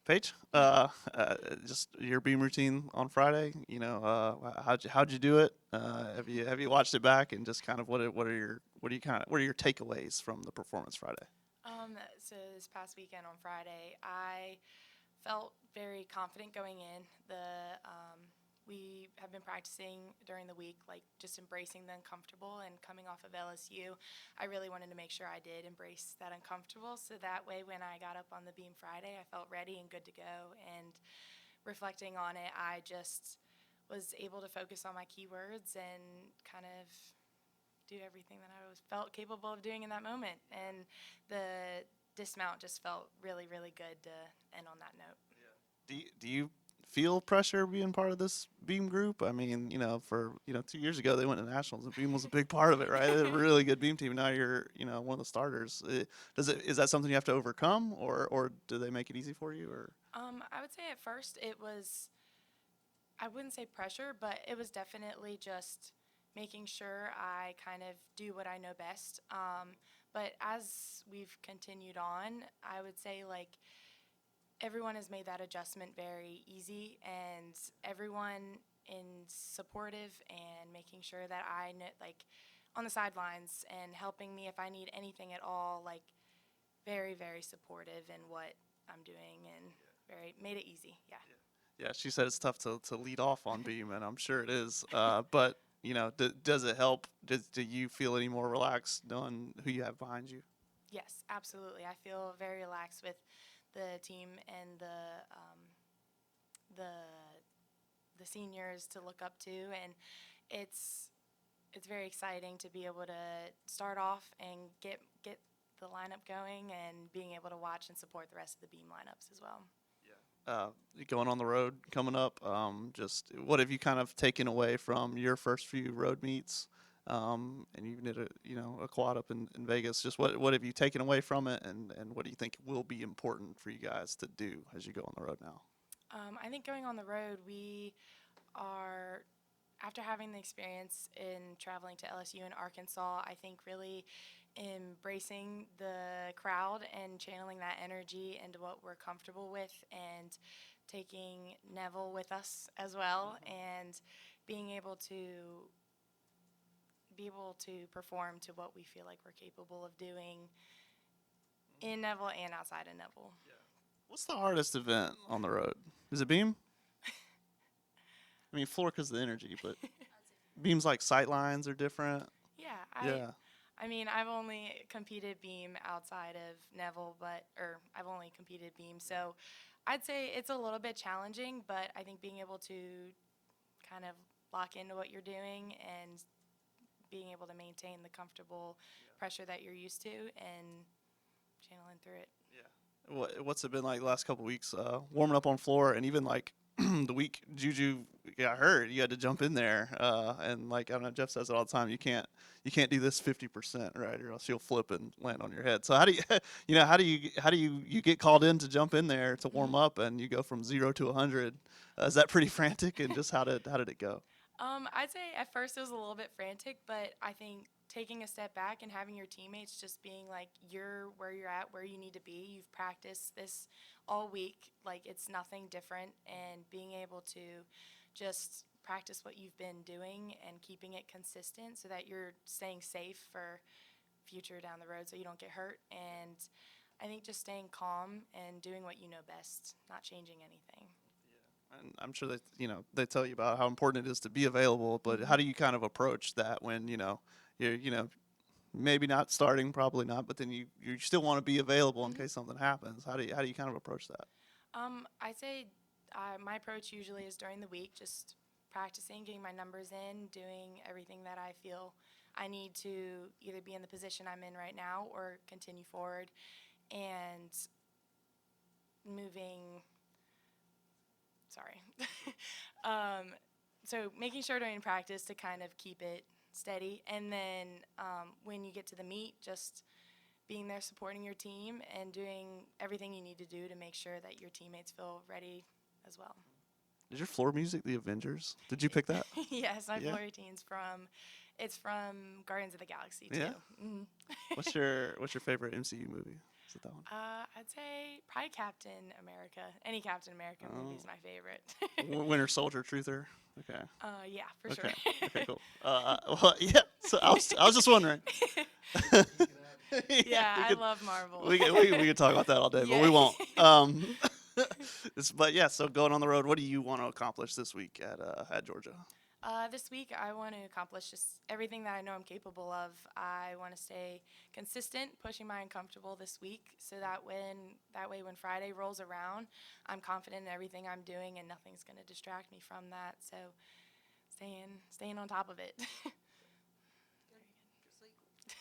Paige, just your beam routine on Friday. How'd you do it? Have you watched it back and just kind of what are your takeaways from the performance Friday? So this past weekend on Friday, I felt very confident going in. We have been practicing during the week, like just embracing the uncomfortable and coming off of LSU. I really wanted to make sure I did embrace that uncomfortable, so that way when I got up on the beam Friday, I felt ready and good to go. And reflecting on it, I just was able to focus on my keywords and kind of do everything that I was felt capable of doing in that moment. And the dismount just felt really, really good to end on that note. Do you feel pressure being part of this beam group? I mean, for 2 years ago they went to nationals and beam was a big part of it, right? They had a really good beam team. Now you're one of the starters. Is that something you have to overcome, or do they make it easy for you, or? I would say at first it was, I wouldn't say pressure, but it was definitely just making sure I kind of do what I know best. But as we've continued on, I would say like everyone has made that adjustment very easy, and everyone is supportive and making sure that I know, like on the sidelines and helping me if I need anything at all, like very, very supportive in what I'm doing and very made it easy. Yeah. Yeah, she said it's tough to lead off on beam, and I'm sure it is. But does it help? Do you feel any more relaxed knowing who you have behind you? Yes, absolutely. I feel very relaxed with the team and the the seniors to look up to, and it's it's very exciting to be able to start off and get the lineup going and being able to watch and support the rest of the beam lineups as well. Going on the road coming up. Just what have you kind of taken away from your first few road meets? And you did a quad up in Vegas. Just what have you taken away from it, and what do you think will be important for you guys to do as you go on the road now? I think going on the road, we are, after having the experience in traveling to LSU and Arkansas, I think really embracing the crowd and channeling that energy into what we're comfortable with, and taking Neville with us as well, and being able to perform to what we feel like we're capable of doing in Neville and outside of Neville. What's the hardest event on the road? Is it beam? I mean, floor because of the energy, but beams like sight lines are different. Yeah, Yeah. I mean, I've only competed beam outside of Neville, or I've only competed beam, so I'd say it's a little bit challenging, but I think being able to kind of lock into what you're doing and being able to maintain the comfortable pressure that you're used to and channeling through it. What's it been like the last couple weeks? Warming up on floor, and even like the week Juju got hurt, you had to jump in there. And like I don't know, Jeff says it all the time. You can't do this 50%, right, or else you'll flip and land on your head. So how do you how do you get called in to jump in there to warm Mm-hmm. up, and you go from 0 to 100? Is that pretty frantic? And just how did it go? I'd say at first it was a little bit frantic, but I think taking a step back and having your teammates just being like, you're where you're at, where you need to be. You've practiced this all week, like it's nothing different, and being able to just practice what you've been doing and keeping it consistent so that you're staying safe for future down the road so you don't get hurt. And I think just staying calm and doing what you know best, not changing anything. And I'm sure that they tell you about how important it is to be available, but Mm-hmm. how do you kind of approach that when you're maybe not starting, probably not, but then you still want to be available in Mm-hmm. case something happens. How do you kind of approach that? I'd say my approach usually is during the week, just practicing, getting my numbers in, doing everything that I feel I need to either be in the position I'm in right now or continue forward, and moving. Sorry. um, so making sure during practice to kind of keep it steady, and then when you get to the meet, just being there supporting your team and doing everything you need to do to make sure that your teammates feel ready as well. Is your floor music the Avengers? Did you pick that? Yes, my Yeah. floor routine's from Guardians of the Galaxy too. Yeah. Mhm. What's your favorite MCU movie? Is it that one? I'd say probably Captain America. Any Captain America movie is my favorite. Winter Soldier, Truther. Okay. Yeah, for Okay. sure. Okay. Cool. Well, yeah. So I was just wondering. Yeah, we I could love Marvel. we could talk about that all day, but we Yeah. won't. But yeah. So going on the road, what do you want to accomplish this week at Georgia? This week, I want to accomplish just everything that I know I'm capable of. I want to stay consistent, pushing my uncomfortable this week, so that way when Friday rolls around, I'm confident in everything I'm doing, and nothing's going to distract me from that. So, staying on top of it.